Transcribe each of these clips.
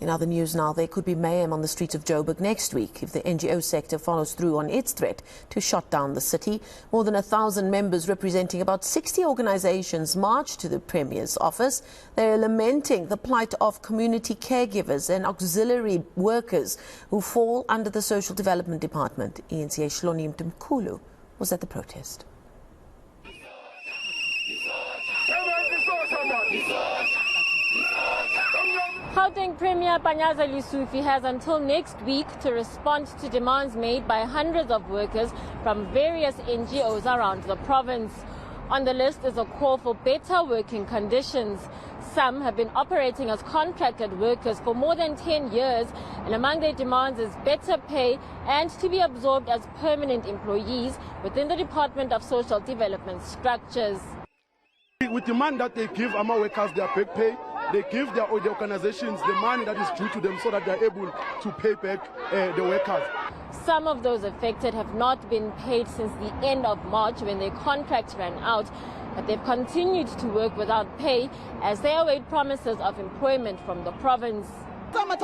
In other news now, there could be mayhem on the streets of Joburg next week if the NGO sector follows through on its threat to shut down the city. More than 1,000 members representing about 60 organizations marched to the Premier's office. They're lamenting the plight of community caregivers and auxiliary workers who fall under the Social Development Department. eNCA Hloni Mtimkulu was at the protest. Gauteng Premier Lesufi has until next week to respond to demands made by hundreds of workers from various NGOs around the province. On the list is a call for better working conditions. Some have been operating as contracted workers for more than 10 years, and among their demands is better pay and to be absorbed as permanent employees within the Department of Social Development structures. We demand that they give our workers their back pay. They give the organizations the money that is due to them so that they are able to pay back the workers. Some of those affected have not been paid since the end of March when their contracts ran out, but they've continued to work without pay as they await promises of employment from the province. For what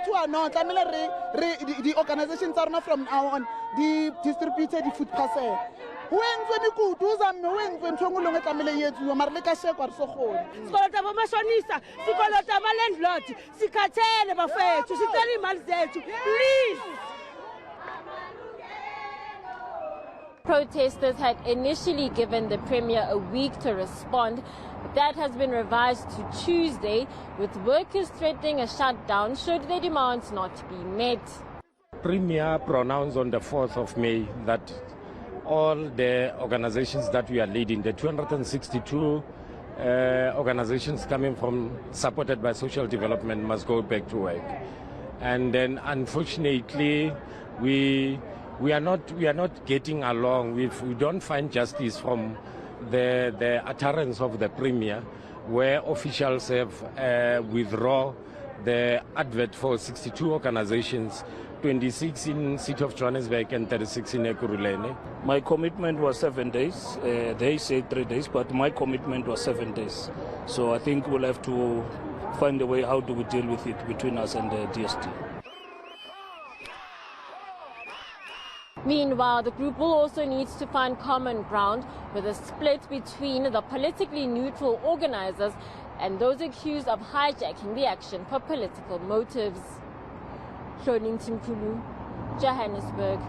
we are not, the organizations are not from now on, the distributed the food parcel. Protesters had initially given the Premier a week to respond, but that has been revised to Tuesday, with workers threatening a shutdown should their demands not be met. Premier pronounced on the 4th of May that all the organizations that we are leading, the 262 organizations coming from supported by social development, must go back to work. And then unfortunately we are not getting along. We don't find justice from the utterance of the Premier, where officials have withdrawn the advert for 62 organizations, 26 in City of Johannesburg and 36 in Ekurhuleni. My commitment was 7 days. They say 3 days, but my commitment was 7 days. So I think we'll have to find a way how do we deal with it between us and the DST. Meanwhile, the group will also need to find common ground with a split between the politically neutral organizers and those accused of hijacking the action for political motives. Hloni Mtimkulu, Johannesburg.